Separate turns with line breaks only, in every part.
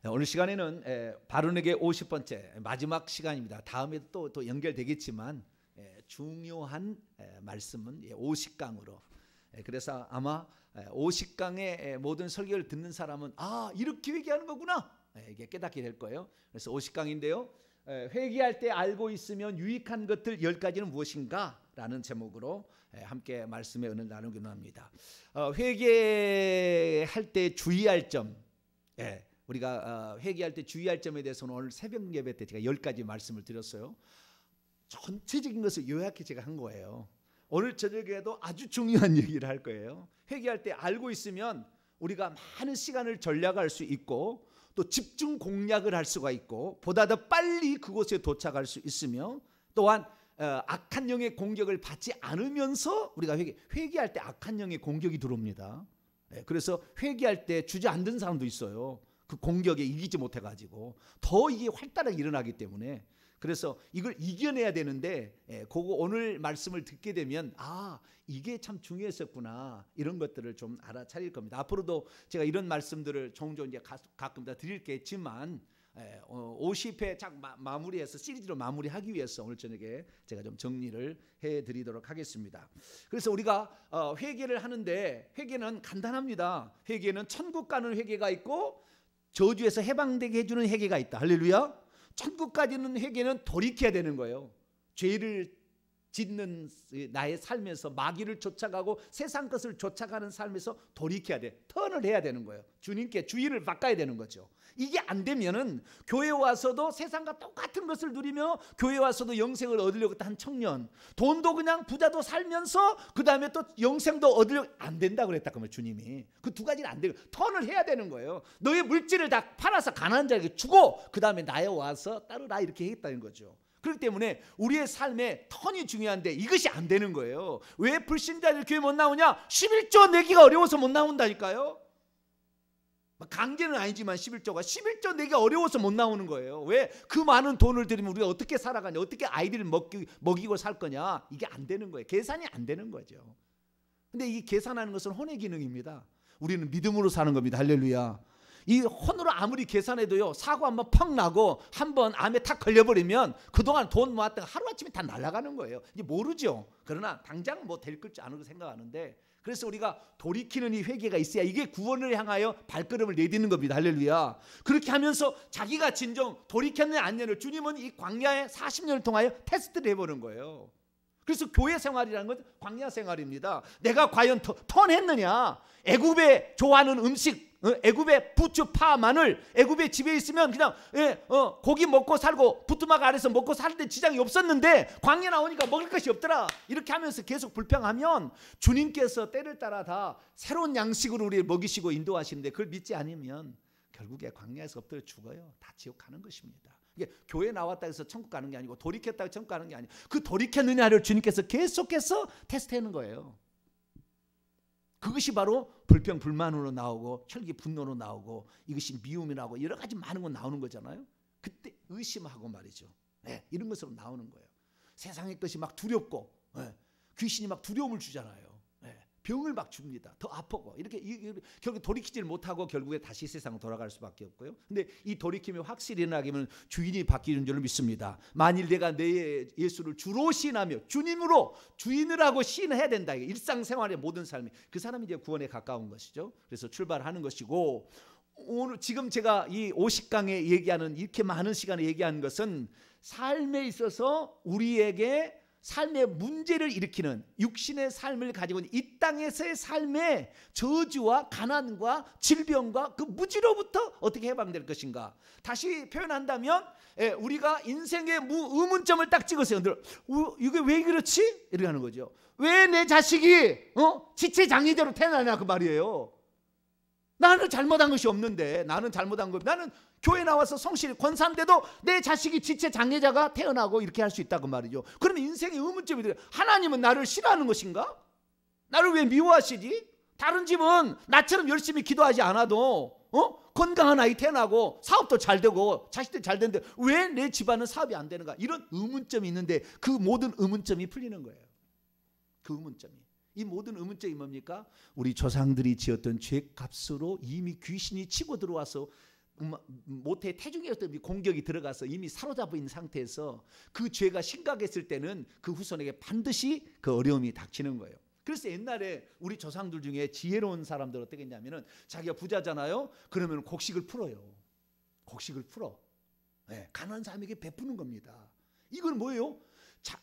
오늘 시간에는 바로에게 50번째 마지막 시간입니다. 다음에 또 연결되겠지만 중요한 말씀은 50강으로. 그래서 아마 50강의 모든 설교를 듣는 사람은 이렇게 회개하는 거구나 이게 깨닫게 될 거예요. 그래서 50강인데요. 회개할 때 알고 있으면 유익한 것들 10가지는 무엇인가? 라는 제목으로 함께 말씀의 은혜를 나누기로 합니다. 회개할 때 주의할 점, 우리가 회개할 때 주의할 점에 대해서는 오늘 새벽 예배 때 제가 10가지 말씀을 드렸어요. 전체적인 것을 요약해 제가 한 거예요. 오늘 저녁에도 아주 중요한 얘기를 할 거예요. 회개할 때 알고 있으면 우리가 많은 시간을 전략할 수 있고 또 집중 공략을 할 수가 있고 보다 더 빨리 그곳에 도착할 수 있으며 또한 악한 영의 공격을 받지 않으면서 우리가 회개할 때 악한 영의 공격이 들어옵니다. 그래서 회개할 때 주저앉은 사람도 있어요. 그 공격에 이기지 못해가지고 더 이게 활달하게 일어나기 때문에 그래서 이걸 이겨내야 되는데 그거 오늘 말씀을 듣게 되면 이게 참 중요했었구나 이런 것들을 좀 알아차릴 겁니다. 앞으로도 제가 이런 말씀들을 종종 이제 가끔 다 드릴겠지만 50회 딱 마무리해서 시리즈로 마무리하기 위해서 오늘 저녁에 제가 좀 정리를 해드리도록 하겠습니다. 그래서 우리가 회개를 하는데 회개는 간단합니다. 회개는 천국 가는 회개가 있고 저주에서 해방되게 해주는 회개가 있다. 할렐루야. 천국 가는 회개는 돌이켜야 되는 거예요. 죄를 짓는 나의 삶에서 마귀를 쫓아가고 세상 것을 쫓아가는 삶에서 돌이켜야 돼. 턴을 해야 되는 거예요. 주님께 주의를 바꿔야 되는 거죠. 이게 안 되면은 교회 와서도 세상과 똑같은 것을 누리며 교회 와서도 영생을 얻으려고 한 청년, 돈도 그냥 부자도 살면서 그 다음에 또 영생도 얻으려고 안 된다 그랬다 그러면 주님이 그 두 가지는 안 되고 턴을 해야 되는 거예요. 너의 물질을 다 팔아서 가난한 자에게 주고 그 다음에 나에 와서 따르라 이렇게 했다는 거죠. 그렇기 때문에 우리의 삶에 턴이 중요한데 이것이 안 되는 거예요. 왜 불신자들 교회 못 나오냐? 11조 내기가 어려워서 못 나온다니까요. 강제는 아니지만 11조 내기가 어려워서 못 나오는 거예요. 왜? 그 많은 돈을 들이면 우리가 어떻게 살아가냐, 어떻게 아이들을 먹이고 살 거냐, 이게 안 되는 거예요. 계산이 안 되는 거죠. 근데 이 계산하는 것은 혼의 기능입니다. 우리는 믿음으로 사는 겁니다. 할렐루야. 이 혼으로 아무리 계산해도요, 사고 한번 펑 나고 한번 암에 탁 걸려버리면 그동안 돈 모았던 거 하루아침에 다 날아가는 거예요. 이제 모르죠. 그러나 당장 뭐 될 것 않을 거 생각하는데, 그래서 우리가 돌이키는 이 회개가 있어야 이게 구원을 향하여 발걸음을 내딛는 겁니다. 할렐루야. 그렇게 하면서 자기가 진정 돌이켰느냐 안 했느냐 주님은 이 광야에 40년을 통하여 테스트를 해보는 거예요. 그래서 교회 생활이라는 건 광야 생활입니다. 내가 과연 턴했느냐. 애굽에 좋아하는 음식, 애굽의 부추, 파, 마늘, 애굽에 집에 있으면 그냥 고기 먹고 살고 부뚜막 아래서 먹고 살 때 지장이 없었는데 광야 나오니까 먹을 것이 없더라. 이렇게 하면서 계속 불평하면 주님께서 때를 따라 다 새로운 양식으로 우리를 먹이시고 인도하시는데 그걸 믿지 않으면 결국에 광야에서 엎드려 죽어요. 다 지옥 가는 것입니다. 이게 교회 나왔다 해서 천국 가는 게 아니고 돌이켰다 해서 천국 가는 게 아니고 그 돌이켰느냐를 주님께서 계속해서 테스트하는 거예요. 그것이 바로 불평 불만으로 나오고 혈기 분노로 나오고 이것이 미움이 나오고 여러 가지 많은 건 나오는 거잖아요. 그때 의심하고 말이죠. 이런 것으로 나오는 거예요. 세상의 것이 막 두렵고 귀신이 막 두려움을 주잖아요. 병을 막 줍니다. 더 아프고 이렇게 결국 돌이키질 못하고 결국에 다시 세상으로 돌아갈 수밖에 없고요. 근데 이 돌이킴이 확실히 일어나게 하면 주인이 바뀌는 줄 믿습니다. 만일 내가 내 예수를 주로 시인하며 주님으로 주인을 하고 시인해야 된다. 일상생활의 모든 삶이 그 사람이 이제 구원에 가까운 것이죠. 그래서 출발하는 것이고 오늘 지금 제가 이 50강에 얘기하는 이렇게 많은 시간에 얘기하는 것은 삶에 있어서 우리에게 삶의 문제를 일으키는 육신의 삶을 가지고 있는 이 땅에서의 삶의 저주와 가난과 질병과 그 무지로부터 어떻게 해방될 것인가. 다시 표현한다면 우리가 인생의 의문점을 딱 찍었어요. 이게 왜 그렇지? 이렇게 하는 거죠. 왜 내 자식이 지체장애자로 태어나냐 그 말이에요. 나는 잘못한 것이 없는데 나는 교회 나와서 성실히 권사인데도 내 자식이 지체장애자가 태어나고 이렇게 할 수 있다고 말이죠. 그러면 인생의 의문점이 돼요. 하나님은 나를 싫어하는 것인가? 나를 왜 미워하시지? 다른 집은 나처럼 열심히 기도하지 않아도 건강한 아이 태어나고 사업도 잘 되고 자식들 잘 되는데 왜 내 집안은 사업이 안 되는가? 이런 의문점이 있는데 그 모든 의문점이 풀리는 거예요. 그 의문점이. 이 모든 의문점이 뭡니까? 우리 조상들이 지었던 죄값으로 이미 귀신이 치고 들어와서 모태 태중에서 공격이 들어가서 이미 사로잡혀 있는 상태에서 그 죄가 심각했을 때는 그 후손에게 반드시 그 어려움이 닥치는 거예요. 그래서 옛날에 우리 조상들 중에 지혜로운 사람들 어떻게 했냐면은 자기가 부자잖아요. 그러면 곡식을 풀어요. 곡식을 풀어. 네, 가난한 사람에게 베푸는 겁니다. 이건 뭐예요? 자,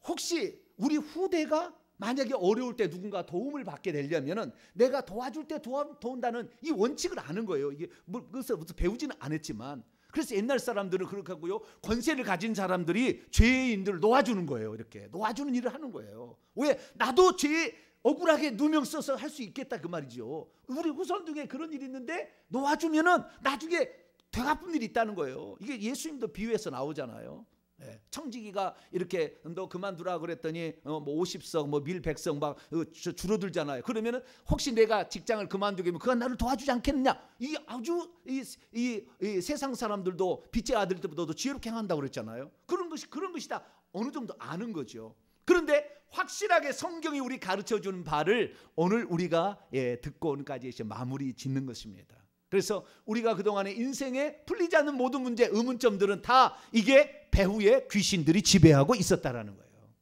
혹시 우리 후대가 만약에 어려울 때 누군가 도움을 받게 되려면은 내가 도와줄 때 도운다는 이 원칙을 아는 거예요. 이게 그래서 무슨 배우지는 않았지만, 그래서 옛날 사람들은 그렇게 하고요. 권세를 가진 사람들이 죄인들을 놓아주는 거예요. 이렇게 놓아주는 일을 하는 거예요. 왜? 나도 죄 억울하게 누명 써서 할 수 있겠다 그 말이죠. 우리 후손 중에 그런 일이 있는데 놓아주면은 나중에 되갚은 일이 있다는 거예요. 이게 예수님도 비유해서 나오잖아요. 청지기가 이렇게 너 그만두라 그랬더니 뭐 50석 뭐 밀 100석 막 줄어들잖아요. 그러면은 혹시 내가 직장을 그만두게 되면 그가 나를 도와주지 않겠느냐. 이게 아주 이 세상 사람들도 빚쟁이 아들들보다도 지혜롭게 행한다고 그랬잖아요. 그런 것이다 어느 정도 아는 거죠. 그런데 확실하게 성경이 우리 가르쳐 주는 바를 오늘 우리가 듣고 오늘까지 이제 마무리 짓는 것입니다. 그래서 우리가 그동안에 인생에 풀리지 않는 모든 문제, 의문점들은 다 이게 배후에 귀신들이 지배하고 있었다라는 거예요.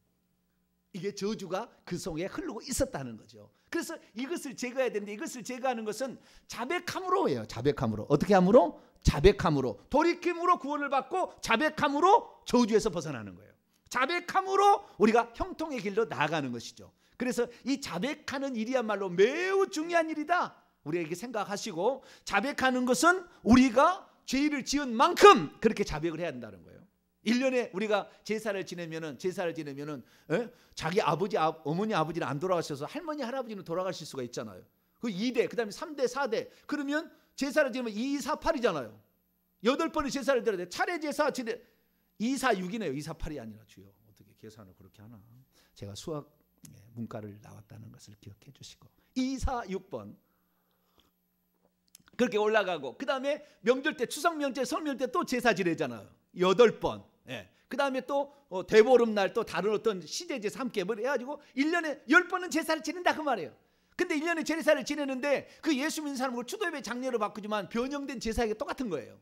이게 저주가 그 속에 흐르고 있었다는 거죠. 그래서 이것을 제거해야 되는데, 이것을 제거하는 것은 자백함으로 해요. 자백함으로. 어떻게 함으로? 자백함으로. 돌이킴으로 구원을 받고 자백함으로 저주에서 벗어나는 거예요. 자백함으로 우리가 형통의 길로 나아가는 것이죠. 그래서 이 자백하는 일이야말로 매우 중요한 일이다. 우리에게 생각하시고, 자백하는 것은 우리가 죄를 지은 만큼 그렇게 자백을 해야 한다는 거예요. 1년에 우리가 제사를 지내면은 자기 아버지, 어머니, 아버지는 안 돌아가셔서 할머니, 할아버지는 돌아가실 수가 있잖아요. 그 2대, 그 다음에 3대, 4대. 그러면 제사를 지내면 2, 4, 8이잖아요. 8번의 제사를 드려야 돼. 차례 제사 지내 2, 4, 6이네요. 2, 4, 8이 아니라 주요. 어떻게 계산을 그렇게 하나. 제가 수학 문과를 나왔다는 것을 기억해 주시고. 2, 4, 6번. 그렇게 올라가고, 그 다음에 명절 때, 추석 명절, 설명 때 또 제사 지내잖아요. 8번. 그 다음에 또 대보름날 또 다른 어떤 시제제사 함께 해가지고 1년에 10번은 제사를 지낸다 그 말이에요. 근데 1년에 제사를 지내는데 그 예수 믿는 사람을 추도예배 장례로 바꾸지만 변형된 제사에게 똑같은 거예요.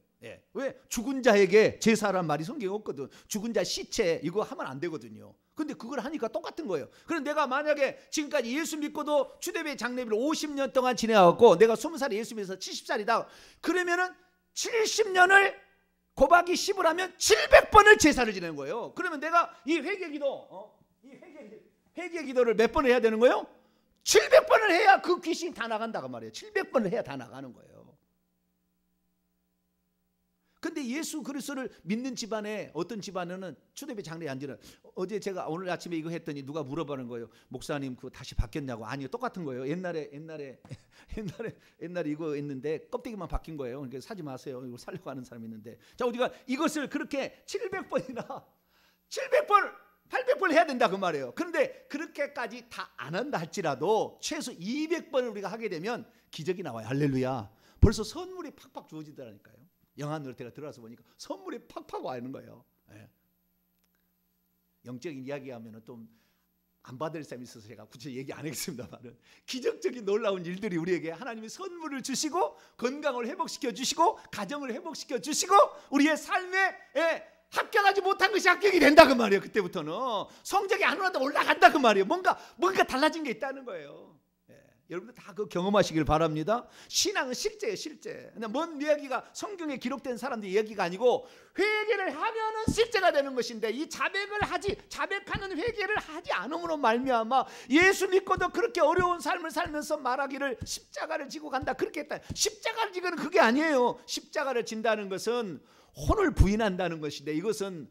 왜? 죽은 자에게 제사란 말이 성경에 없거든. 죽은 자 시체 이거 하면 안 되거든요. 근데 그걸 하니까 똑같은 거예요. 그럼 내가 만약에 지금까지 예수 믿고도 추도예배 장례비를 50년 동안 지내갖고 내가 20살에 예수 믿어서 70살이다. 그러면은 70년을 곱하기 10을 하면 700번을 제사를 지내는 거예요. 그러면 내가 이 회개기도 회개 기도를 몇 번을 해야 되는 거예요? 700번을 해야 그 귀신이 다 나간다고 말이에요. 700번을 해야 다 나가는 거예요. 근데 예수 그리스도를 믿는 집안에 어떤 집안에는 추대배 장례에 안 지는, 어제 제가 오늘 아침에 이거 했더니 누가 물어보는 거예요. 목사님 그거 다시 바뀌었냐고. 아니요, 똑같은 거예요. 옛날에 이거 있는데 껍데기만 바뀐 거예요. 그러니까 사지 마세요. 이거 살려고 하는 사람이 있는데, 자 우리가 이것을 그렇게 700번이나 700번 800번을 해야 된다 그 말이에요. 그런데 그렇게까지 다 안 한다 할지라도 최소 200번을 우리가 하게 되면 기적이 나와요. 할렐루야. 벌써 선물이 팍팍 주어지더라니까요. 영안으로 제가 들어가서 보니까 선물이 팍팍 와 있는 거예요. 영적인 이야기하면 좀 안 받을 사람이 있어서 제가 구체적으로 얘기 안 하겠습니다만은, 기적적인 놀라운 일들이 우리에게 하나님이 선물을 주시고 건강을 회복시켜 주시고 가정을 회복시켜 주시고 우리의 삶에 합격하지 못한 것이 합격이 된다 그 말이에요. 그때부터는 성적이 안 올라간다 올라간다 그 말이에요. 뭔가 달라진 게 있다는 거예요. 여러분들 다 그 경험하시길 바랍니다. 신앙은 실제예요, 실제. 뭔 이야기가 성경에 기록된 사람들 이야기가 아니고 회개를 하면은 실제가 되는 것인데, 이 자백하는 회개를 하지 않음으로 말미암아 예수 믿고도 그렇게 어려운 삶을 살면서 말하기를 십자가를 지고 간다 그렇게 했다. 십자가를 지고는 그게 아니에요. 십자가를 진다는 것은 혼을 부인한다는 것인데, 이것은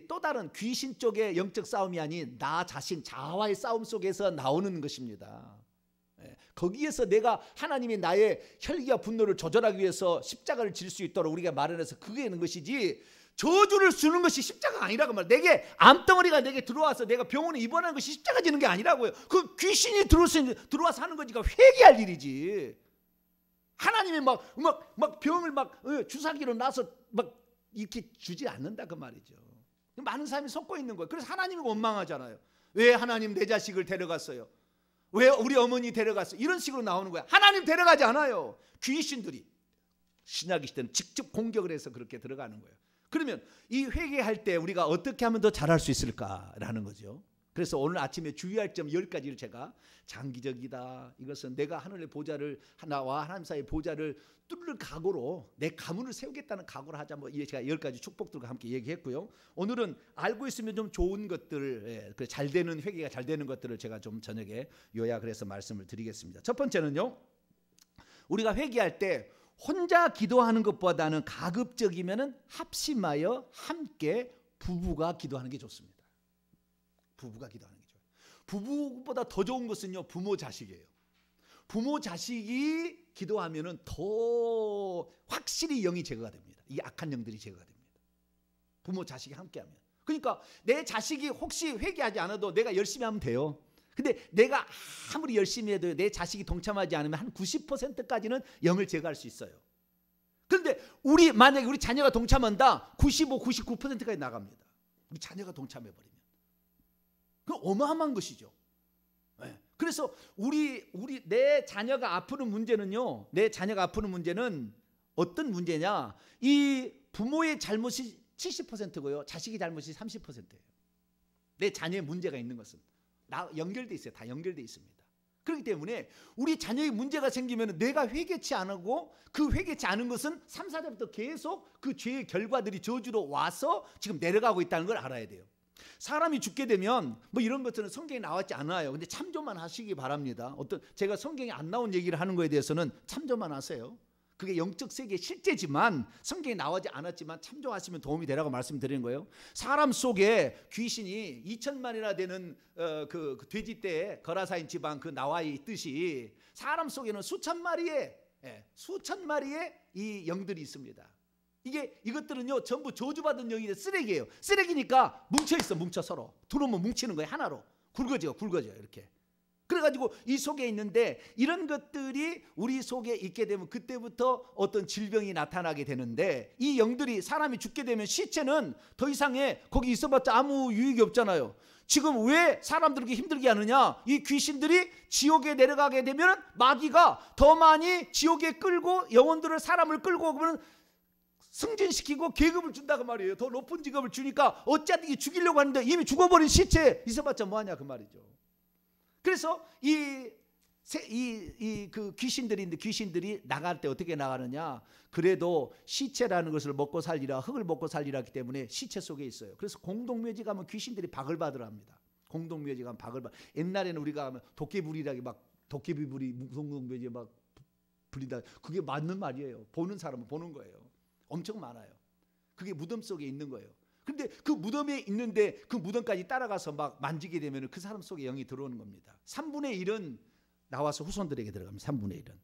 또 다른 귀신 쪽의 영적 싸움이 아닌 나 자신 자아와의 싸움 속에서 나오는 것입니다. 거기에서 내가 하나님이 나의 혈기와 분노를 조절하기 위해서 십자가를 질 수 있도록 우리가 마련해서 그게 있는 것이지, 저주를 주는 것이 십자가가 아니라고 말이에요. 내게 암덩어리가 내게 들어와서 내가 병원에 입원하는 것이 십자가 지는 게 아니라고요. 그 귀신이 들어와서 하는 거니까 회개할 일이지. 하나님이 막 병을 주사기로 놔서 막 이렇게 주지 않는다 그 말이죠. 많은 사람이 속고 있는 거예요. 그래서 하나님이 원망하잖아요. 왜 하나님 내 자식을 데려갔어요? 왜 우리 어머니 데려갔어요? 이런 식으로 나오는 거야. 하나님 데려가지 않아요. 귀신들이 신약의 시대는 직접 공격을 해서 그렇게 들어가는 거예요. 그러면 이 회개할 때 우리가 어떻게 하면 더 잘할 수 있을까라는 거죠. 그래서 오늘 아침에 주의할 점 10가지를 제가 장기적이다. 이것은 내가 하늘의 보좌를 나와 하나님 사이의 보좌를 뚫을 각오로 내 가문을 세우겠다는 각오를 하자. 뭐 제가 10가지 축복들과 함께 얘기했고요. 오늘은 알고 있으면 좀 좋은 것들, 잘 되는 회개가 잘 되는 것들을 제가 좀 저녁에 요약을 해서 말씀을 드리겠습니다. 첫 번째는요. 우리가 회개할 때 혼자 기도하는 것보다는 가급적이면은 합심하여 함께 부부가 기도하는 게 좋습니다. 부부가 기도하는 게 좋아요. 부부보다 더 좋은 것은요, 부모 자식이에요. 부모 자식이 기도하면은 더 확실히 영이 제거가 됩니다. 이 악한 영들이 제거가 됩니다. 부모 자식이 함께하면. 그러니까 내 자식이 혹시 회개하지 않아도 내가 열심히 하면 돼요. 근데 내가 아무리 열심히 해도 내 자식이 동참하지 않으면 한 90%까지는 영을 제거할 수 있어요. 그런데 만약에 우리 자녀가 동참한다, 95, 99%까지 나갑니다. 우리 자녀가 동참해버리면. 그 어마어마한 것이죠. 네. 그래서 내 자녀가 아프는 문제는요. 내 자녀가 아프는 문제는 어떤 문제냐? 이 부모의 잘못이 70%고요. 자식의 잘못이 30%예요. 내 자녀의 문제가 있는 것은 연결돼 있어요. 다 연결돼 있습니다. 그렇기 때문에 우리 자녀의 문제가 생기면 내가 회개치 않고 그 회개치 않은 것은 3, 4대부터 계속 그 죄의 결과들이 저주로 와서 지금 내려가고 있다는 걸 알아야 돼요. 사람이 죽게 되면 뭐 이런 것들은 성경에 나왔지 않아요. 근데 참조만 하시기 바랍니다. 제가 성경에 안 나온 얘기를 하는 거에 대해서는 참조만 하세요. 그게 영적 세계의 실제지만 성경에 나오지 않았지만 참조하시면 도움이 되라고 말씀드리는 거예요. 사람 속에 귀신이 2천만이나 되는 그 돼지떼 거라사인 지방 그 나와 있듯이 사람 속에는 수천 마리의 이 영들이 있습니다. 이것들은요 전부 저주받은 영이 쓰레기예요. 쓰레기니까 뭉쳐 서로 들어오면 뭉치는 거예요. 하나로 굵어져요 이렇게. 그래가지고 이 속에 있는데 이런 것들이 우리 속에 있게 되면 그때부터 어떤 질병이 나타나게 되는데 이 영들이 사람이 죽게 되면 시체는 더 이상의 거기 있어봤자 아무 유익이 없잖아요. 지금 왜 사람들 그렇게 힘들게 하느냐? 이 귀신들이 지옥에 내려가게 되면 마귀가 더 많이 지옥에 끌고 영혼들을 사람을 끌고 그러면 승진시키고 계급을 준다 그 말이에요. 더 높은 직업을 주니까 어차피 죽이려고 하는데 이미 죽어버린 시체 있어봤자 뭐하냐 그 말이죠. 그래서 그 귀신들이 나갈 때 어떻게 나가느냐? 그래도 시체라는 것을 먹고 살리라, 흙을 먹고 살리라기 때문에 시체 속에 있어요. 그래서 공동묘지 가면 귀신들이 바글바글 합니다. 공동묘지 가면 바글바글. 옛날에는 우리가 가면 도깨비불이라기 막 도깨비불이 공동묘지에 막 불린다. 그게 맞는 말이에요. 보는 사람은 보는 거예요. 엄청 많아요. 그게 무덤 속에 있는 거예요. 근데 그 무덤에 있는데 그 무덤까지 따라가서 막 만지게 되면 그 사람 속에 영이 들어오는 겁니다. 3분의 1은 나와서 후손들에게 들어갑니다. 3분의 1은.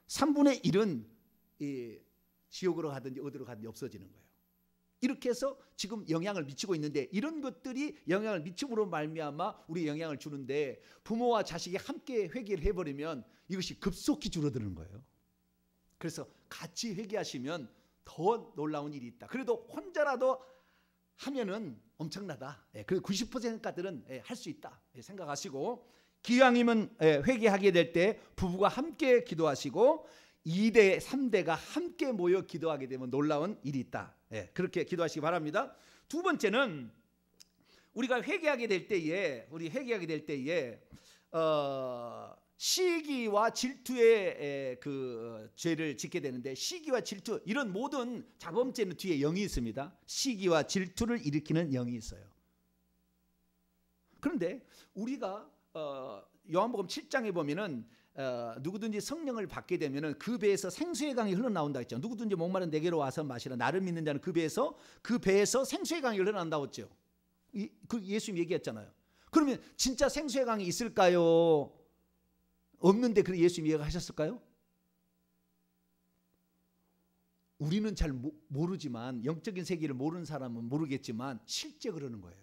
3분의 1은 지옥으로 가든지 어디로 가든지 없어지는 거예요. 이렇게 해서 지금 영향을 미치고 있는데 이런 것들이 영향을 미침으로 말미암아 우리 영향을 주는데 부모와 자식이 함께 회개를 해버리면 이것이 급속히 줄어드는 거예요. 그래서 같이 회개하시면 더 놀라운 일이 있다. 그래도 혼자라도 하면은 엄청나다. 그리고 90%까지는 할 수 있다 생각하시고 기왕이면 회개하게 될 때 부부가 함께 기도하시고 2대, 3대가 함께 모여 기도하게 되면 놀라운 일이 있다. 그렇게 기도하시기 바랍니다. 두 번째는 우리가 회개하게 될 때에 시기와 질투의 그 죄를 짓게 되는데 시기와 질투 이런 모든 자범죄는 뒤에 영이 있습니다. 시기와 질투를 일으키는 영이 있어요. 그런데 우리가 요한복음 7장에 보면은 누구든지 성령을 받게 되면은 그 배에서 생수의 강이 흘러나온다 했죠. 누구든지 목마른 내게로 와서 마시라. 나를 믿는 자는 그 배에서 생수의 강이 흘러나온다고 했죠. 그 예수님 얘기했잖아요. 그러면 진짜 생수의 강이 있을까요? 없는데 그래 예수님이 얘기하셨을까요? 우리는 잘 모르지만 영적인 세계를 모르는 사람은 모르겠지만 실제 그러는 거예요.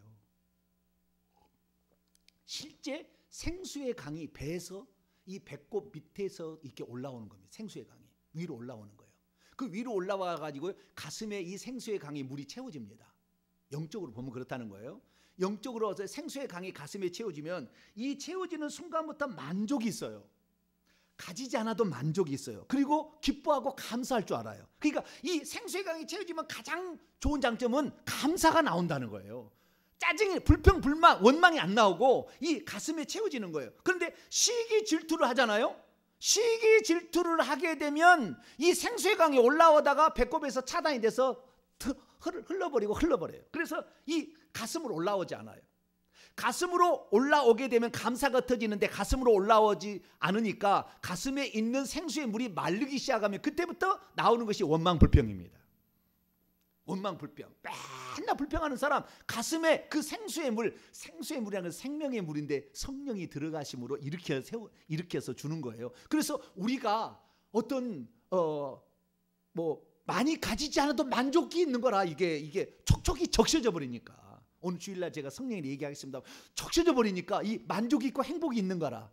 실제 생수의 강이 배에서 이 배꼽 밑에서 이렇게 올라오는 겁니다. 생수의 강이 위로 올라오는 거예요. 그 위로 올라와 가지고 가슴에 이 생수의 강이 물이 채워집니다. 영적으로 보면 그렇다는 거예요. 영적으로 생수의 강이 가슴에 채워지면 이 채워지는 순간부터 만족이 있어요. 가지지 않아도 만족이 있어요. 그리고 기뻐하고 감사할 줄 알아요. 그러니까 이 생수의 강이 채워지면 가장 좋은 장점은 감사가 나온다는 거예요. 짜증이, 불평, 불만, 원망이 안 나오고 이 가슴에 채워지는 거예요. 그런데 시기 질투를 하잖아요. 시기 질투를 하게 되면 이 생수의 강이 올라오다가 배꼽에서 차단이 돼서 흘러버려요. 그래서 이 가슴으로 올라오지 않아요. 가슴으로 올라오게 되면 감사가 터지는데 가슴으로 올라오지 않으니까 가슴에 있는 생수의 물이 마르기 시작하면 그때부터 나오는 것이 원망불평입니다. 원망불평. 맨날 불평하는 사람 가슴에 그 생수의 물이라는 건 생명의 물인데 성령이 들어가심으로 일으켜서 주는 거예요. 그래서 우리가 어떤 많이 가지지 않아도 만족이 있는 거라 이게 촉촉이 적셔져 버리니까 오늘 주일날 제가 성령이 얘기하겠습니다. 적셔져 버리니까 이 만족이 있고 행복이 있는 거라.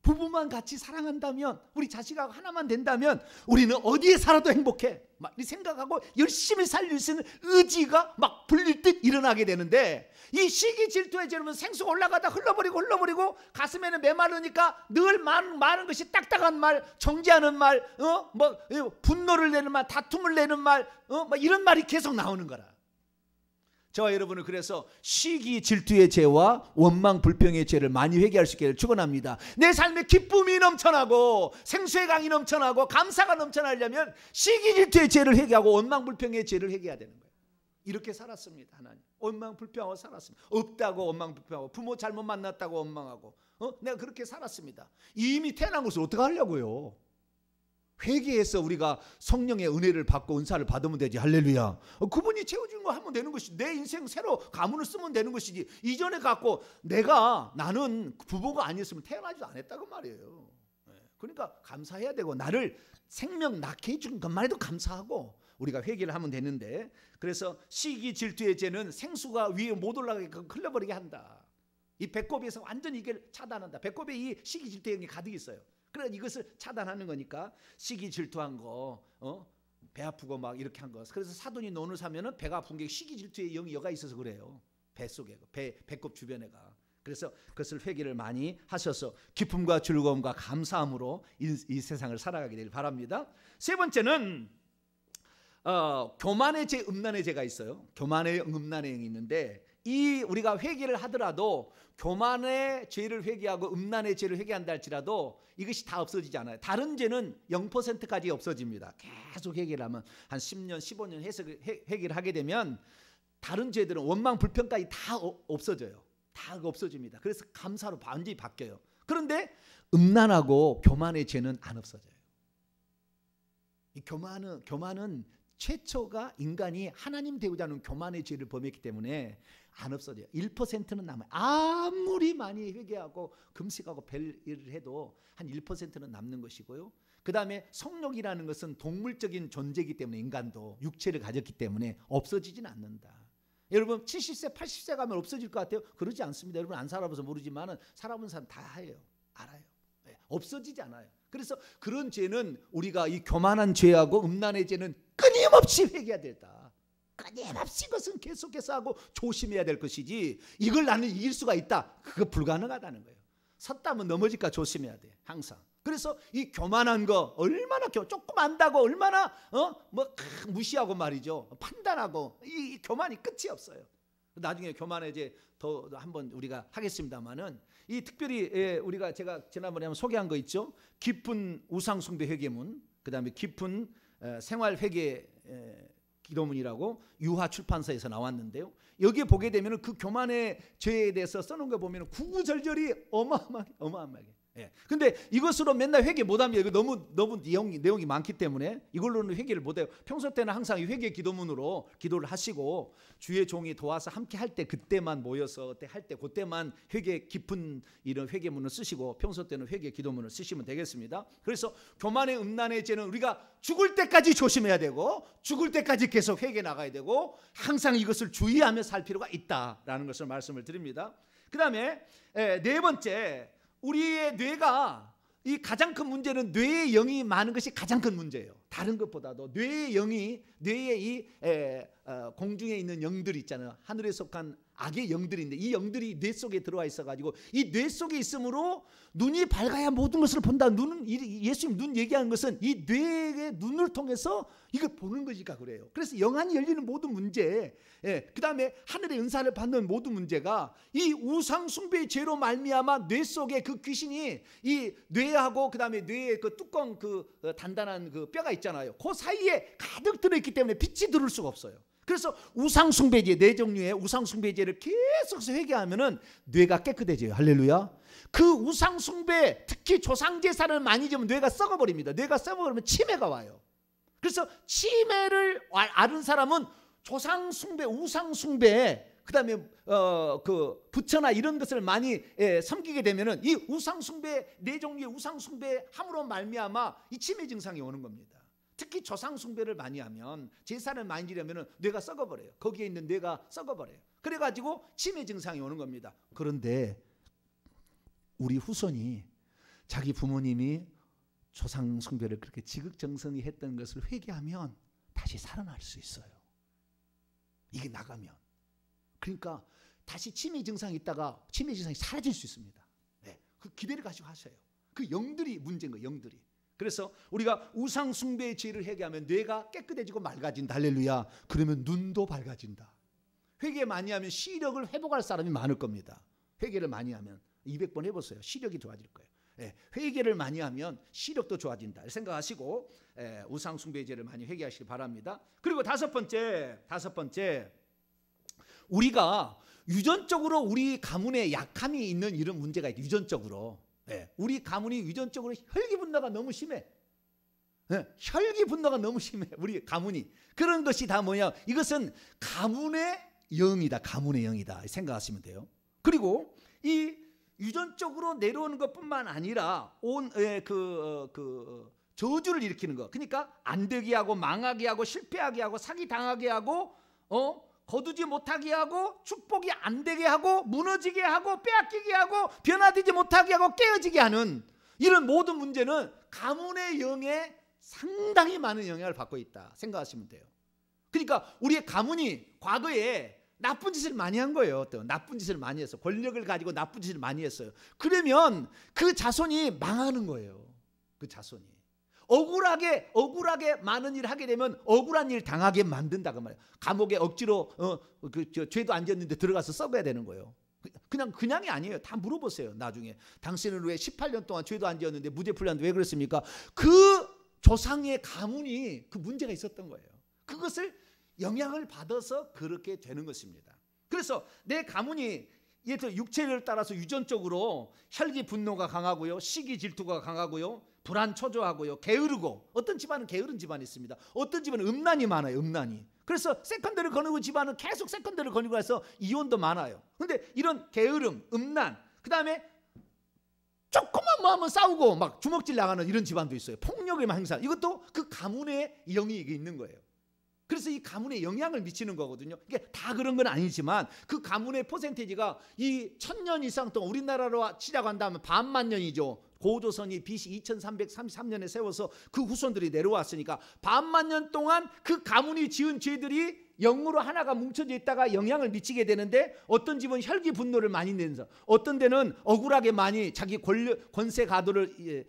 부부만 같이 사랑한다면 우리 자식하고 하나만 된다면 우리는 어디에 살아도 행복해. 막 이 생각하고 열심히 살릴 수 있는 의지가 막 불릴 듯 일어나게 되는데 이 시기 질투에 지르면 생수가 올라가다 흘러버리고 가슴에는 메마르니까 늘 많은 것이 딱딱한 말, 정죄하는 말, 분노를 내는 말, 다툼을 내는 말, 이런 말이 계속 나오는 거라. 저와 여러분은 그래서 시기 질투의 죄와 원망 불평의 죄를 많이 회개할 수 있기를 축원합니다. 내 삶에 기쁨이 넘쳐나고 생수의 강이 넘쳐나고 감사가 넘쳐나려면 시기 질투의 죄를 회개하고 원망 불평의 죄를 회개해야 되는 거예요. 이렇게 살았습니다. 하나님 원망 불평하고 살았습니다. 없다고 원망 불평하고 부모 잘못 만났다고 원망하고 내가 그렇게 살았습니다. 이미 태어난 것을 어떻게 하려고요? 회개해서 우리가 성령의 은혜를 받고 은사를 받으면 되지. 할렐루야. 그분이 채워준 거 하면 되는 것이지. 내 인생 새로 가문을 쓰면 되는 것이지. 이전에 갖고 나는 부모가 아니었으면 태어나지도 않았다고 말이에요. 그러니까 감사해야 되고 나를 생명 낳게 해준 것만 해도 감사하고 우리가 회개를 하면 되는데 그래서 시기 질투의 죄는 생수가 위에 못 올라가게 흘러버리게 한다. 이 배꼽에서 완전히 이걸 차단한다. 배꼽에 이 시기 질투의 영이 가득 있어요. 그래 이것을 차단하는 거니까 시기 질투한 거, 배 아프고 막 이렇게 한 거. 그래서 사돈이 논을 사면은 배가 아픈 게 시기 질투의 영이 여가 있어서 그래요. 배 속에 배꼽 주변에가. 그래서 그것을 회개를 많이 하셔서 기쁨과 즐거움과 감사함으로 이 세상을 살아가게 되길 바랍니다. 세 번째는 교만의 죄, 음란의 죄가 있어요. 교만의 음란의 영이 있는데 이 우리가 회개를 하더라도 교만의 죄를 회개하고 음란의 죄를 회개한다 할지라도 이것이 다 없어지지 않아요. 다른 죄는 0%까지 없어집니다. 계속 회개를 하면 한 10년 15년 해서 회개를 하게 되면 다른 죄들은 원망 불평까지 다 없어져요. 다 없어집니다. 그래서 감사로 완전히 바뀌어요. 그런데 음란하고 교만의 죄는 안 없어져요. 이 교만은 최초가 인간이 하나님 되고자 하는 교만의 죄를 범했기 때문에 안 없어져요. 1%는 남아요. 아무리 많이 회개하고 금식하고 별일을 해도 한 1%는 남는 것이고요. 그 다음에 성욕이라는 것은 동물적인 존재이기 때문에 인간도 육체를 가졌기 때문에 없어지진 않는다. 여러분 70세 80세 가면 없어질 것 같아요? 그러지 않습니다. 여러분 안 살아봐서 모르지만 살아본 사람 다 해요. 알아요. 없어지지 않아요. 그래서 그런 죄는 우리가 이 교만한 죄하고 음란의 죄는 끊임없이 회개해야 된다. 끊임없이 그것은 계속해서 하고 조심해야 될 것이지 이걸 나는 이길 수가 있다. 그거 불가능하다는 거예요. 섰다면 넘어질까 조심해야 돼. 항상. 그래서 이 교만한 거 얼마나 조금 안다고 얼마나 무시하고 말이죠. 판단하고 이 교만이 끝이 없어요. 나중에 교만에 이제 더 한번 우리가 하겠습니다만은 이 특별히 우리가 제가 지난번에 한번 소개한 거 있죠. 깊은 우상숭배 회개문, 그다음에 깊은 생활 회개 기도문이라고 유화 출판사에서 나왔는데요. 여기에 보게 되면 그 교만의 죄에 대해서 써놓은 거 보면 구구절절이 어마어마하게. 근데 이것으로 맨날 회개 못하면 이거 너무 내용이 많기 때문에 이걸로는 회개를 못해요. 평소 때는 항상 이 회개 기도문으로 기도를 하시고 주의 종이 도와서 함께 할 때 그때만 모여서 할 때 그때만 회개 깊은 이런 회개문을 쓰시고 평소 때는 회개 기도문을 쓰시면 되겠습니다. 그래서 교만의 음란의 죄는 우리가 죽을 때까지 조심해야 되고 죽을 때까지 계속 회개 나가야 되고 항상 이것을 주의하며 살 필요가 있다라는 것을 말씀을 드립니다. 그 다음에 네 번째, 우리의 뇌가 이 가장 큰 문제는 뇌의 영이 많은 것이 가장 큰 문제예요. 다른 것보다도 뇌의 영이 뇌의 이 공중에 있는 영들 있잖아요. 하늘에 속한 악의 영들인데 이 영들이 뇌 속에 들어와 있어가지고 이 뇌 속에 있으므로 눈이 밝아야 모든 것을 본다. 눈은 예수님 눈 얘기하는 것은 이 뇌의 눈을 통해서 이걸 보는 것이니까 그래요. 그래서 영안이 열리는 모든 문제, 그 다음에 하늘의 은사를 받는 모든 문제가 이 우상 숭배의 죄로 말미암아 뇌 속에 그 귀신이 이 뇌하고 그 다음에 뇌의 그 뚜껑 단단한 그 뼈가 있잖아요. 그 사이에 가득 들어있기 때문에 빛이 들어올 수가 없어요. 그래서 우상숭배죄, 네 종류의 우상숭배죄를 계속해서 회개하면은 뇌가 깨끗해져요. 할렐루야. 그 우상숭배, 특히 조상제사를 많이 지으면 뇌가 썩어버립니다. 뇌가 썩어버리면 치매가 와요. 그래서 치매를 앓은 사람은 조상숭배, 우상숭배, 그다음에 그 부처나 이런 것을 많이 섬기게 되면은 이 우상숭배, 네 종류의 우상숭배 함으로 말미암아 이 치매 증상이 오는 겁니다. 특히 조상 숭배를 많이 하면, 제사를 많이 지려면 뇌가 썩어버려요. 거기에 있는 뇌가 썩어버려요. 그래가지고 치매 증상이 오는 겁니다. 그런데 우리 후손이 자기 부모님이 조상 숭배를 그렇게 지극정성히 했던 것을 회개하면 다시 살아날 수 있어요. 이게 나가면. 그러니까 다시 치매 증상이 있다가 치매 증상이 사라질 수 있습니다. 네, 그 기대를 가지고 하세요. 그 영들이 문제인 거예요. 영들이. 그래서 우리가 우상 숭배의 죄를 회개하면 뇌가 깨끗해지고 맑아진다. 할렐루야. 그러면 눈도 밝아진다. 회개 많이 하면 시력을 회복할 사람이 많을 겁니다. 회개를 많이 하면 200번 해보세요. 시력이 좋아질 거예요. 회개를 많이 하면 시력도 좋아진다 생각하시고 우상 숭배의 죄를 많이 회개하시기 바랍니다. 그리고 다섯 번째, 우리가 유전적으로 우리 가문에 약함이 있는 이런 문제가 있다. 유전적으로. 우리 가문이 유전적으로 혈기분노가 너무 심해. 혈기분노가 너무 심해. 우리 가문이. 그런 것이 다 뭐냐? 이것은 가문의 영이다. 가문의 영이다 생각하시면 돼요. 그리고 이 유전적으로 내려오는 것뿐만 아니라 저주를 일으키는 것. 그러니까 안 되게 하고 망하게 하고 실패하게 하고 사기 당하게 하고 거두지 못하게 하고 축복이 안 되게 하고 무너지게 하고 빼앗기게 하고 변화되지 못하게 하고 깨어지게 하는 이런 모든 문제는 가문의 영에 상당히 많은 영향을 받고 있다 생각하시면 돼요. 그러니까 우리의 가문이 과거에 나쁜 짓을 많이 한 거예요. 어떤 나쁜 짓을 많이 했어. 권력을 가지고 나쁜 짓을 많이 했어요. 그러면 그 자손이 망하는 거예요. 그 자손이. 억울하게 많은 일을 하게 되면 억울한 일 당하게 만든다 그 말이에요. 감옥에 억지로 죄도 안 지었는데 들어가서 썩어야 되는 거예요. 그냥이 아니에요. 다 물어보세요. 나중에 당신은 왜 18년 동안 죄도 안 지었는데 무죄 풀렸는데 왜 그랬습니까? 그 조상의 가문이 그 문제가 있었던 거예요. 그것을 영향을 받아서 그렇게 되는 것입니다. 그래서 내 가문이 육체를 따라서 유전적으로 혈기 분노가 강하고요, 시기 질투가 강하고요, 불안 초조하고요, 게으르고, 어떤 집안은 게으른 집안이 있습니다. 어떤 집안은 음란이 많아요. 음란이. 그래서 세컨드를 거느고 집안은 계속 세컨드를 거느고 해서 이혼도 많아요. 그런데 이런 게으름, 음란, 그 다음에 조금만 뭐 하면 싸우고 막 주먹질 나가는 이런 집안도 있어요. 폭력의 행사. 이것도 그 가문의 영이 있는 거예요. 그래서 이 가문에 영향을 미치는 거거든요. 이게 다 그런 건 아니지만 그 가문의 퍼센테이지가 이 1000년 이상 동안 우리나라로 치자고 한다면 반만 년이죠. 고조선이 BC 2333년에 세워서 그 후손들이 내려왔으니까 반만 년 동안 그 가문이 지은 죄들이 영으로 하나가 뭉쳐져 있다가 영향을 미치게 되는데, 어떤 집은 혈기 분노를 많이 내면서, 어떤 데는 억울하게 많이 자기 권세 가도를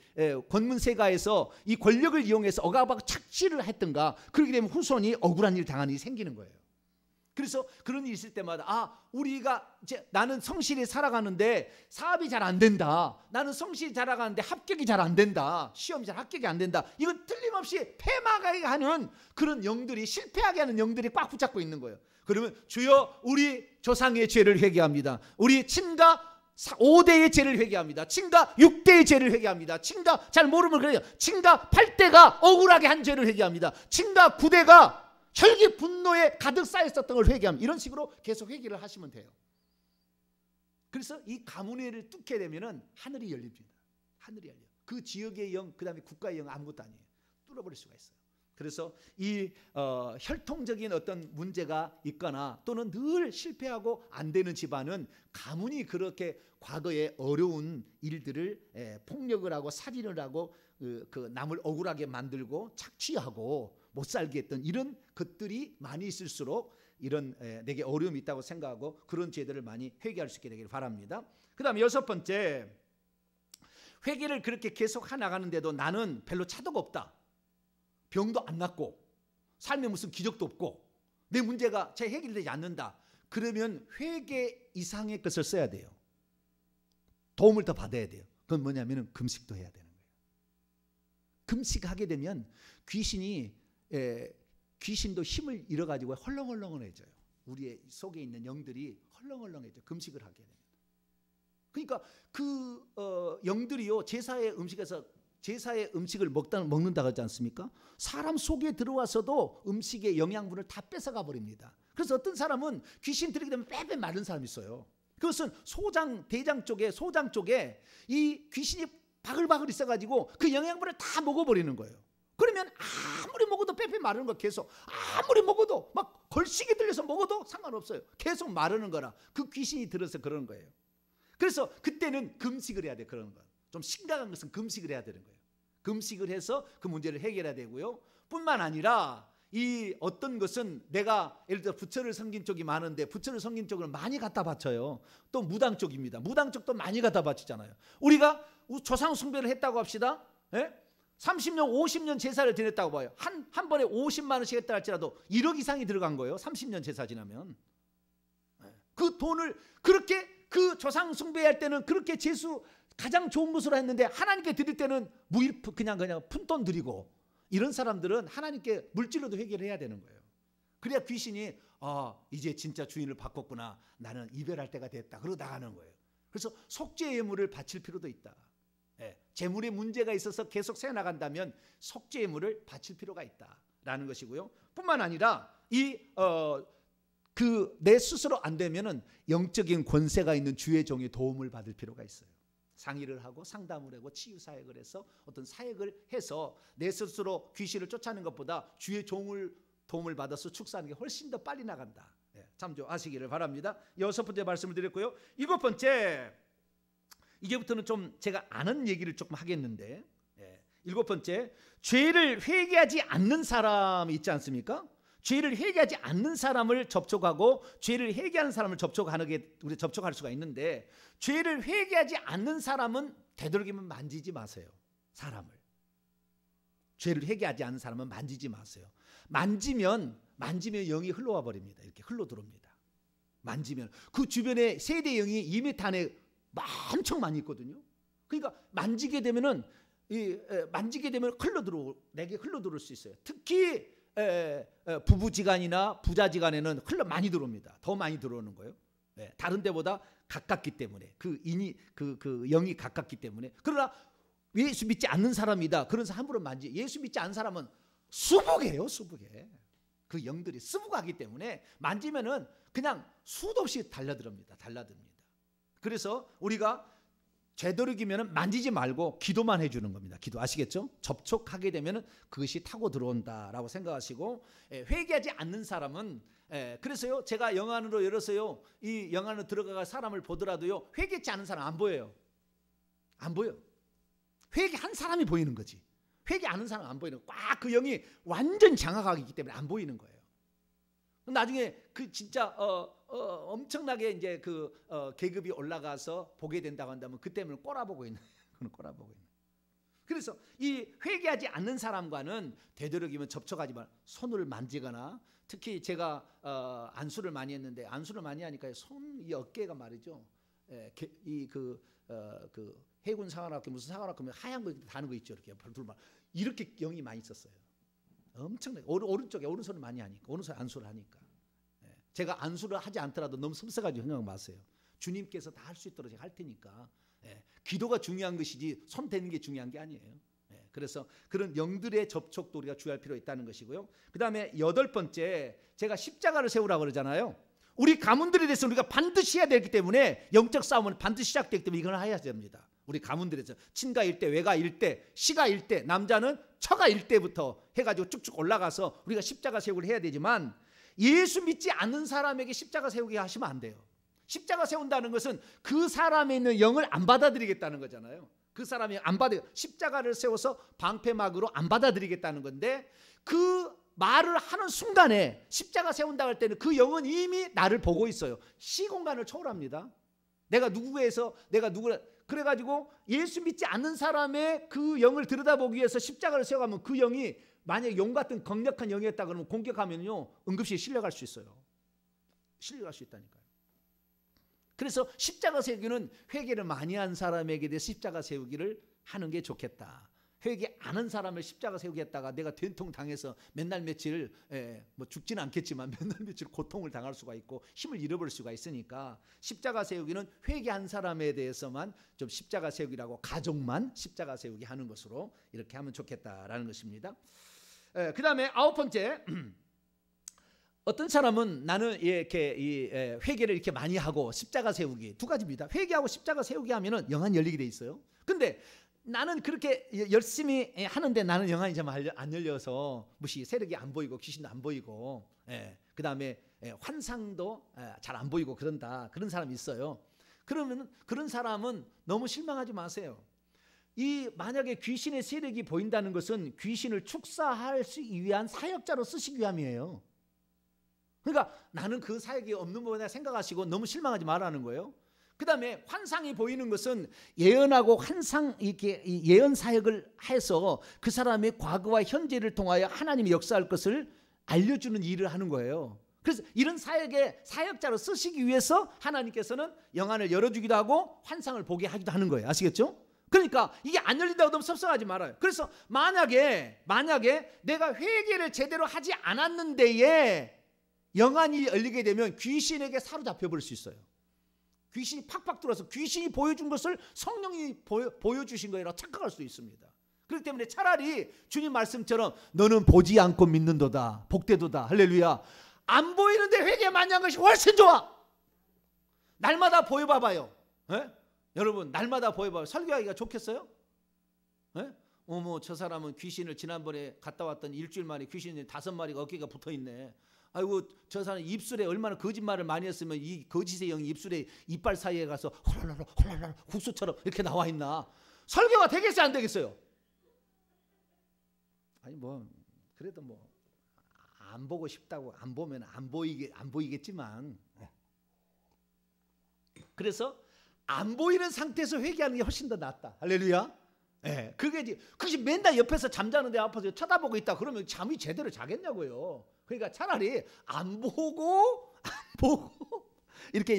권문세가에서 이 권력을 이용해서 억압하고 착취를 했던가, 그렇게 되면 후손이 억울한 일 당하는 일이 생기는 거예요. 그래서 그런 일이 있을 때마다 나는 성실히 살아가는데 사업이 잘 안 된다. 나는 성실히 살아가는데 합격이 잘 안 된다. 시험이 잘 합격이 안 된다. 이건 틀림없이 패망하게 하는 그런 영들이, 실패하게 하는 영들이 꽉 붙잡고 있는 거예요. 그러면 주여 우리 조상의 죄를 회개합니다. 우리 친가 5대의 죄를 회개합니다. 친가 6대의 죄를 회개합니다. 친가 잘 모르면 그래요. 친가 8대가 억울하게 한 죄를 회개합니다. 친가 9대가 혈기 분노에 가득 쌓였었던 걸 회개합니다. 이런 식으로 계속 회개를 하시면 돼요. 그래서 이 가문회를 뚫게 되면은 하늘이 열립니다. 하늘이 열려. 그 지역의 영, 그 다음에 국가의 영 아무것도 아니에요. 뚫어버릴 수가 있어요. 그래서 이 혈통적인 어떤 문제가 있거나 또는 늘 실패하고 안 되는 집안은 가문이 그렇게 과거에 어려운 일들을 폭력을 하고 살인을 하고 그 남을 억울하게 만들고 착취하고 못 살게 했던 이런 것들이 많이 있을수록 이런 내게 어려움이 있다고 생각하고 그런 죄들을 많이 회개할 수 있게 되기를 바랍니다. 그 다음에 여섯 번째, 회개를 그렇게 계속 해나가는데도 나는 별로 차도가 없다, 병도 안 낫고 삶에 무슨 기적도 없고 내 문제가 잘 해결되지 않는다, 그러면 회개 이상의 것을 써야 돼요. 도움을 더 받아야 돼요. 그건 뭐냐면 금식도 해야 되는 거예요. 금식하게 되면 귀신도 힘을 잃어가지고 헐렁헐렁해져요. 우리의 속에 있는 영들이 헐렁헐렁해져, 금식을 하게 되면. 그러니까 그 영들이요, 제사의 음식을 먹는다 그러지 않습니까? 사람 속에 들어와서도 음식의 영양분을 다 뺏어가 버립니다. 그래서 어떤 사람은 귀신 들이게 되면 빼빼 마른 사람이 있어요. 그것은 대장 쪽에 이 귀신이 바글바글 있어가지고 그 영양분을 다 먹어버리는 거예요. 그러면 아무리 먹어도 빼빼 마르는 거, 계속 아무리 먹어도 막 걸식이 들려서 먹어도 상관없어요. 계속 마르는 거라. 그 귀신이 들어서 그러는 거예요. 그래서 그때는 금식을 해야 돼. 그런 것 좀 심각한 것은 금식을 해야 되는 거예요. 금식을 해서 그 문제를 해결해야 되고요. 뿐만 아니라 이 어떤 것은 내가 예를 들어 부처를 섬긴 쪽이 많은데 부처를 섬긴 쪽을 많이 갖다 바쳐요. 또 무당 쪽입니다. 무당 쪽도 많이 갖다 바치잖아요. 우리가 조상 숭배를 했다고 합시다. 30년 50년 제사를 지냈다고 봐요. 한 번에 50만 원씩 했다 할지라도 1억 이상이 들어간 거예요. 30년 제사 지나면. 그 돈을 그렇게 그 조상 숭배할 때는 그렇게 제수 가장 좋은 것으로 했는데 하나님께 드릴 때는 그냥 푼돈 드리고, 이런 사람들은 하나님께 물질로도 회개를 해야 되는 거예요. 그래야 귀신이 이제 진짜 주인을 바꿨구나, 나는 이별할 때가 됐다, 그러고 나가는 거예요. 그래서 속죄 예물을 바칠 필요도 있다. 재물에 문제가 있어서 계속 새나간다면 속죄 예물을 바칠 필요가 있다라는 것이고요. 뿐만 아니라 내 스스로 안 되면은 영적인 권세가 있는 주의 종의 도움을 받을 필요가 있어요. 상의를 하고 상담을 하고 치유 사역을 해서 어떤 사역을 해서 내 스스로 귀신을 쫓아내는 것보다 주의 종을 도움을 받아서 축사하는 게 훨씬 더 빨리 나간다. 참조하시기를 바랍니다. 여섯 번째 말씀을 드렸고요. 일곱 번째, 이제부터는 좀 제가 아는 얘기를 조금 하겠는데, 일곱 번째, 죄를 회개하지 않는 사람이 있지 않습니까? 죄를 회개하지 않는 사람을 접촉하고 죄를 회개하는 사람을 우리 접촉할 수가 있는데, 죄를 회개하지 않는 사람은 되도록이면 만지지 마세요. 사람을. 죄를 회개하지 않는 사람은 만지지 마세요. 만지면 영이 흘러와 버립니다. 이렇게 흘러 들어옵니다. 만지면 그 주변에 세대 영이 2m 안에 엄청 많이 있거든요. 그러니까 만지게 되면 내게 흘러 들어올 수 있어요. 특히 부부지간이나 부자지간에는 많이 들어옵니다. 더 많이 들어오는 거예요. 다른 데보다 가깝기 때문에, 그 영이 가깝기 때문에. 그러나 예수 믿지 않는 사람이다, 그래서 함부로 예수 믿지 않는 사람은 수북해요. 수북해. 그 영들이 수북하기 때문에 만지면은 그냥 수도 없이 달라듭니다. 그래서 우리가 되도록이면 만지지 말고 기도만 해주는 겁니다. 기도, 아시겠죠? 접촉하게 되면 그것이 타고 들어온다라고 생각하시고, 회개하지 않는 사람은, 그래서요, 제가 영안으로 열어서요, 이 영안으로 들어가 사람을 보더라도요, 회개치 않은 사람 안 보여요. 안 보여. 회개한 사람이 보이는 거지. 회개 안 하는 사람 안 보이는 거예요. 꽉 그 영이 완전 장악하고 있기 때문에 안 보이는 거예요. 나중에 그 진짜 엄청나게 이제 계급이 올라가서 보게 된다고 한다면 그때는 꼬라보고 있는 거예요. 그래서 이 회개하지 않는 사람과는 되도록이면 접촉하지 말, 손을 만지거나, 특히 제가 안수를 많이 했는데, 안수를 많이 하니까 이 어깨가 말이죠. 해군 사관학교 무슨 사관학교 하얀 거 다는 거 있죠. 이렇게 영이 많이 있었어요. 엄청나게 오른쪽에 오른손을 많이 하니까, 오른손에 안수를 하니까. 제가 안수를 하지 않더라도 너무 섭섭해가지고 생각 마세요. 주님께서 다 할 수 있도록 제가 할 테니까. 기도가 중요한 것이지 손 대는 게 중요한 게 아니에요. 그래서 그런 영들의 접촉도 우리가 주의할 필요가 있다는 것이고요. 그 다음에 여덟 번째, 제가 십자가를 세우라고 그러잖아요. 우리 가문들에 대해서 우리가 반드시 해야 되기 때문에, 영적 싸움은 반드시 시작되기 때문에 이걸 해야 됩니다. 우리 가문들에서 친가일 때, 외가일 때, 시가일 때, 남자는 처가일 때부터 해가지고 쭉쭉 올라가서 우리가 십자가 세우기를 해야 되지만, 예수 믿지 않는 사람에게 십자가 세우게 하시면 안 돼요. 십자가 세운다는 것은 그 사람에 있는 영을 안 받아들이겠다는 거잖아요. 그 사람이 안 받아요. 십자가를 세워서 방패막으로 안 받아들이겠다는 건데, 그 말을 하는 순간에 십자가 세운다 할 때는 그 영은 이미 나를 보고 있어요. 시공간을 초월합니다. 내가 누구에서 내가 누구라 그래가지고 예수 믿지 않는 사람의 그 영을 들여다보기 위해서 십자가를 세워가면 그 영이 만약에 용 같은 강력한 영이었다 그러면 공격하면요 응급실에 실려갈 수 있어요. 실려갈 수 있다니까요. 그래서 십자가 세우기는 회개를 많이 한 사람에게 대해 십자가 세우기를 하는 게 좋겠다. 회개 안 한 사람을 십자가 세우게 했다가 내가 된통 당해서 맨날 며칠 뭐 죽지는 않겠지만 맨날 며칠 고통을 당할 수가 있고 힘을 잃어버릴 수가 있으니까 십자가 세우기는 회개한 사람에 대해서만 좀 십자가 세우기라고 가족만 십자가 세우기 하는 것으로 이렇게 하면 좋겠다라는 것입니다. 그 다음에 9번째 어떤 사람은 나는 이렇게 회개를 이렇게 많이 하고 십자가 세우기 두 가지입니다. 회개하고 십자가 세우기 하면은 영안 열리게 돼 있어요. 근데 나는 그렇게 열심히 하는데 나는 영안이 좀 안 열려서 무시 세력이 안 보이고 귀신도 안 보이고 그 다음에 환상도 잘 안 보이고 그런다 그런 사람이 있어요. 그러면 그런 사람은 너무 실망하지 마세요. 이 만약에 귀신의 세력이 보인다는 것은 귀신을 축사할 수 위한 사역자로 쓰시기 위함이에요. 그러니까 나는 그 사역이 없는 부분에 생각하시고 너무 실망하지 말라는 거예요. 그 다음에 환상이 보이는 것은 예언하고 환상 이렇게 예언 사역을 해서 그 사람의 과거와 현재를 통하여 하나님이 역사할 것을 알려주는 일을 하는 거예요. 그래서 이런 사역의 사역자로 쓰시기 위해서 하나님께서는 영안을 열어주기도 하고 환상을 보게 하기도 하는 거예요. 아시겠죠? 그러니까 이게 안 열린다고 너무 섭섭하지 말아요. 그래서 만약에 내가 회개를 제대로 하지 않았는데에 영안이 열리게 되면 귀신에게 사로잡혀 버릴 수 있어요. 귀신이 팍팍 들어와서 귀신이 보여준 것을 성령이 보여주신 거라고 착각할 수도 있습니다. 그렇기 때문에 차라리 주님 말씀처럼 너는 보지 않고 믿는도다 복되도다 할렐루야. 안 보이는데 회개 많이 한 것이 훨씬 좋아. 날마다 보여봐봐요. 여러분 날마다 보여봐요. 설교하기가 좋겠어요? 어머 저 사람은 귀신을 지난번에 갔다 왔더니 일주일 만에 귀신이 5마리가 어깨가 붙어있네. 아이고 저 사람 입술에 얼마나 거짓말을 많이 했으면 이 거짓의 영이 입술에 이빨 사이에 가서 홀랄랄 국수처럼 이렇게 나와 있나. 설교가 되겠어요 안 되겠어요? 아니 뭐 그래도 뭐 안 보고 싶다고 안 보면 안 보이겠지만 그래서 안 보이는 상태에서 회개하는 게 훨씬 더 낫다. 할렐루야. 그것이 맨날 옆에서 잠자는데 앞에서 쳐다보고 있다 그러면 잠이 제대로 자겠냐고요. 그러니까 차라리 안 보고 이렇게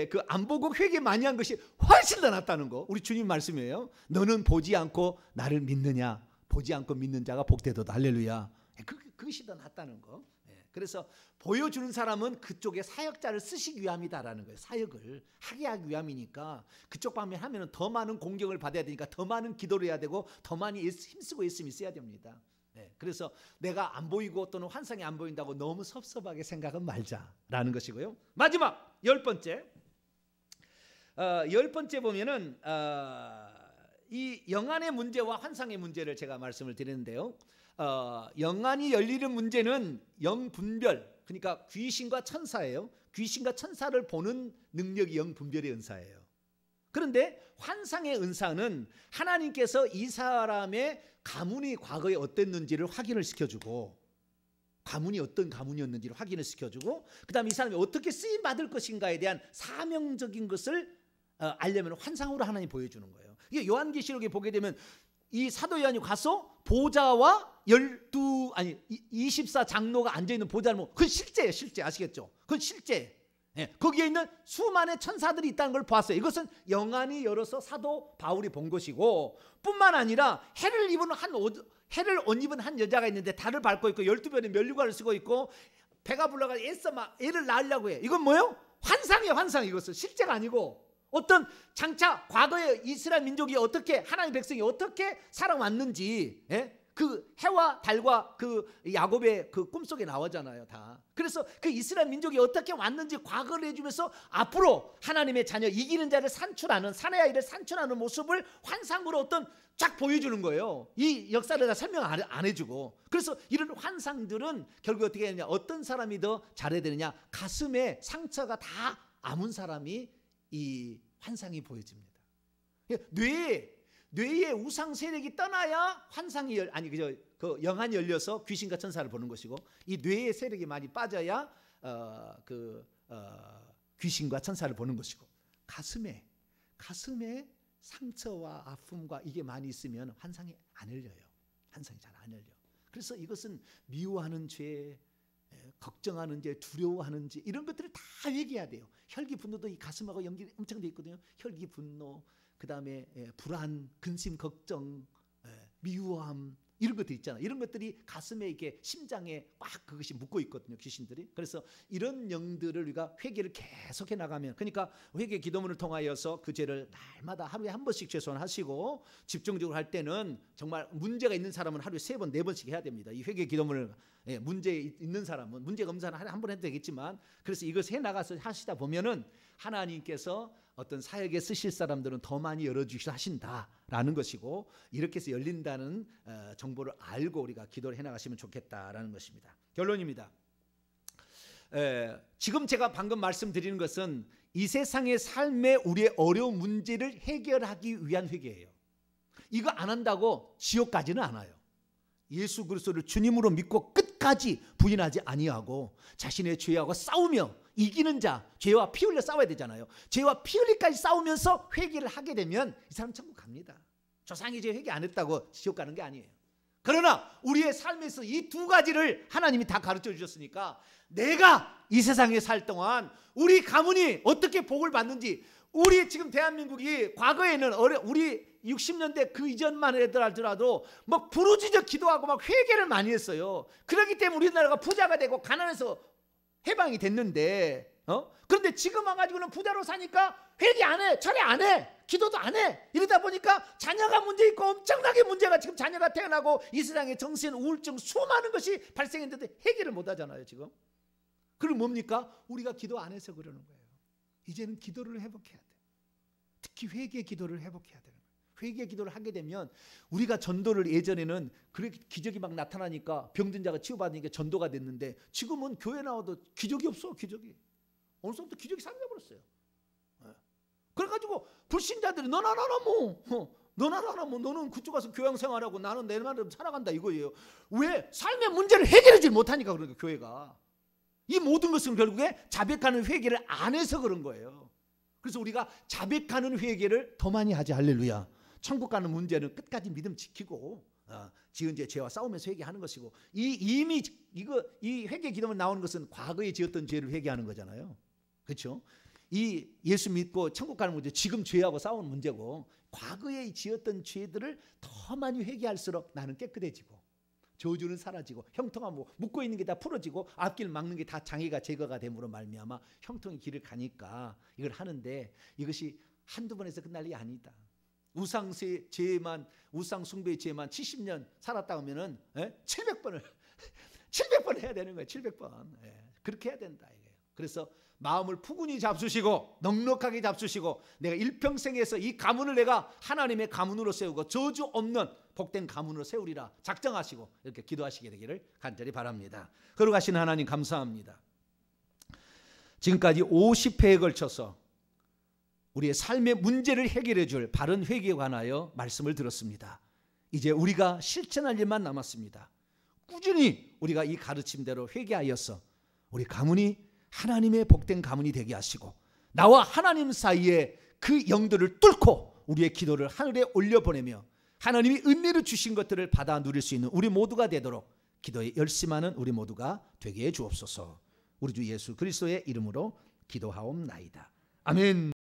그 안 보고 회개 많이 한 것이 훨씬 더 낫다는 거. 우리 주님 말씀이에요. 너는 보지 않고 나를 믿느냐? 보지 않고 믿는 자가 복되도다. 할렐루야. 그것이 더 낫다는 거. 그래서 보여주는 사람은 그쪽에 사역자를 쓰시기 위함이다라는 거예요. 사역을 하게 하기 위함이니까 그쪽 방면 하면은 더 많은 공격을 받아야 되니까 더 많은 기도를 해야 되고 더 많이 힘쓰고 열심히 써야 됩니다. 그래서 내가 안 보이고 또는 환상이 안 보인다고 너무 섭섭하게 생각은 말자라는 것이고요. 마지막 10번째. 10번째 보면은 이 영안의 문제와 환상의 문제를 제가 말씀을 드리는데요. 영안이 열리는 문제는 영분별, 그러니까 귀신과 천사예요. 귀신과 천사를 보는 능력이 영분별의 은사예요. 그런데 환상의 은사는 하나님께서 이 사람의 가문이 과거에 어땠는지를 확인을 시켜주고, 가문이 어떤 가문이었는지를 확인을 시켜주고, 그 다음에 이 사람이 어떻게 쓰임 받을 것인가에 대한 사명적인 것을 알려면 환상으로 하나님이 보여주는 거예요. 이게 요한계시록에 보게 되면 이 사도 요한이 가서 보좌와 24 장로가 앉아있는 보좌를 보고, 그건 실제예요. 실제. 아시겠죠? 그건 실제. 거기에 있는 수많은 천사들이 있다는 걸 봤어요. 이것은 영안이 열어서 사도 바울이 본 것이고, 뿐만 아니라 해를 옷 입은 한 여자가 있는데 달을 밟고 있고 12별의 면류관을 쓰고 있고 배가 불러가 애써 막 애를 낳으려고 해. 이건 뭐예요? 환상이에요. 환상. 이것은 실제가 아니고 어떤 장차 과거의 이스라엘 민족이 어떻게, 하나님 백성이 어떻게 살아왔는지, 그 해와 달과 그 야곱의 그 꿈속에 나오잖아요, 다. 그래서 그 이스라엘 민족이 어떻게 왔는지 과거를 해주면서 앞으로 하나님의 자녀, 이기는 자를 산출하는, 사내 아이를 산출하는 모습을 환상으로 어떤 쫙 보여주는 거예요. 이 역사를 다 설명 안 해주고. 그래서 이런 환상들은 결국 어떻게 되느냐, 어떤 사람이 더 잘해야 되느냐, 가슴에 상처가 다 아문 사람이 이 환상이 보여집니다. 뇌에 우상 세력이 떠나야 환상이 그 영안이 열려서 귀신과 천사를 보는 것이고, 이 뇌의 세력이 많이 빠져야 귀신과 천사를 보는 것이고, 가슴에 상처와 아픔과 이게 많이 있으면 환상이 안 열려요. 환상이 잘 안 열려. 그래서 이것은 미워하는 죄, 걱정하는 죄, 두려워하는 죄, 이런 것들을 다 얘기해야 돼요. 혈기 분노도 이 가슴하고 연결이 엄청 돼 있거든요. 혈기 분노, 그 다음에 불안, 근심, 걱정, 미워함, 이런 것들 있잖아요. 이런 것들이 가슴에 이렇게 심장에 꽉 그것이 묶고 있거든요, 귀신들이. 그래서 이런 영들을 우리가 회개를 계속해 나가면, 그러니까 회개 기도문을 통하여서 그 죄를 날마다 하루에 한 번씩 최소한 하시고, 집중적으로 할 때는 정말 문제가 있는 사람은 하루에 3번, 4번씩 해야 됩니다. 이 회개 기도문을 문제 있는 사람은, 문제가 없는 사람은 한 번 해도 되겠지만, 그래서 이것을 해 나가서 하시다 보면은 하나님께서 어떤 사역에 쓰실 사람들은 더 많이 열어주시다 하신다라는 것이고, 이렇게 해서 열린다는 정보를 알고 우리가 기도를 해나가시면 좋겠다라는 것입니다. 결론입니다. 지금 제가 방금 말씀드리는 것은 이 세상의 삶의 우리의 어려운 문제를 해결하기 위한 회개예요. 이거 안 한다고 지옥 가지는 않아요. 예수 그리스도를 주님으로 믿고 끝까지 부인하지 아니하고 자신의 죄하고 싸우며 이기는 자, 죄와 피 흘려 싸워야 되잖아요. 죄와 피 흘리까지 싸우면서 회개를 하게 되면 이 사람 천국 갑니다. 조상이 죄 회개 안 했다고 지옥 가는 게 아니에요. 그러나 우리의 삶에서 이 두 가지를 하나님이 다 가르쳐 주셨으니까, 내가 이 세상에 살 동안 우리 가문이 어떻게 복을 받는지, 우리 지금 대한민국이 과거에는 우리 60년대 그 이전만 하더라도 막 부르짖어 기도하고 막 회개를 많이 했어요. 그렇기 때문에 우리나라가 부자가 되고 가난해서 해방이 됐는데, 그런데 지금 와가지고는 부자로 사니까 회개 안 해, 철회 안 해, 기도도 안 해. 이러다 보니까 자녀가 문제 있고 엄청나게 문제가, 지금 자녀가 태어나고 이 세상에 정신, 우울증 수많은 것이 발생했는데 해결을 못 하잖아요 지금. 그럼 뭡니까? 우리가 기도 안 해서 그러는 거예요. 이제는 기도를 회복해야 돼. 특히 회개 기도를 회복해야 되는 거예요. 회개 기도를 하게 되면, 우리가 전도를 예전에는 그렇게 기적이 막 나타나니까 병든 자가 치유받으니까 전도가 됐는데, 지금은 교회 나와도 기적이 없어. 기적이 어느 정도 기적이 사라져버렸어요. 그래가지고 불신자들이 너는 그쪽 가서 교양 생활하고 나는 내 말대로 살아간다 이거예요. 왜? 삶의 문제를 해결해 주지 못하니까. 그러니까 교회가 이 모든 것은 결국에 자백하는 회개를 안 해서 그런 거예요. 그래서 우리가 자백하는 회개를 더 많이 하지. 할렐루야. 천국 가는 문제는 끝까지 믿음 지키고 지은 죄와 싸우면서 회개하는 것이고, 이 회개 기도문 나오는 것은 과거에 지었던 죄를 회개하는 거잖아요. 그렇죠? 이 예수 믿고 천국 가는 문제, 지금 죄하고 싸우는 문제고, 과거에 지었던 죄들을 더 많이 회개할수록 나는 깨끗해지고, 저주는 사라지고, 형통한 묶고 있는 게 다 풀어지고, 앞길 막는 게 다 장애가 제거가 됨으로 말미암아 형통의 길을 가니까 이걸 하는데, 이것이 한두 번에서 끝날 일이 아니다. 우상 숭배의 죄만 70년 살았다 하면은 700번을 해야 되는 거예요. 700번. 그렇게 해야 된다 이거예요. 그래서 마음을 푸근히 잡수시고 넉넉하게 잡수시고, 내가 일평생에서 이 가문을 내가 하나님의 가문으로 세우고 저주 없는 복된 가문으로 세우리라 작정하시고 이렇게 기도하시게 되기를 간절히 바랍니다. 거룩하신 하나님 감사합니다. 지금까지 50회에 걸쳐서 우리의 삶의 문제를 해결해 줄 바른 회개에 관하여 말씀을 들었습니다. 이제 우리가 실천할 일만 남았습니다. 꾸준히 우리가 이 가르침대로 회개하여서 우리 가문이 하나님의 복된 가문이 되게 하시고, 나와 하나님 사이에 그 영들을 뚫고 우리의 기도를 하늘에 올려보내며 하나님이 은혜를 주신 것들을 받아 누릴 수 있는 우리 모두가 되도록 기도에 열심하는 우리 모두가 되게 해 주옵소서. 우리 주 예수 그리스도의 이름으로 기도하옵나이다. 아멘.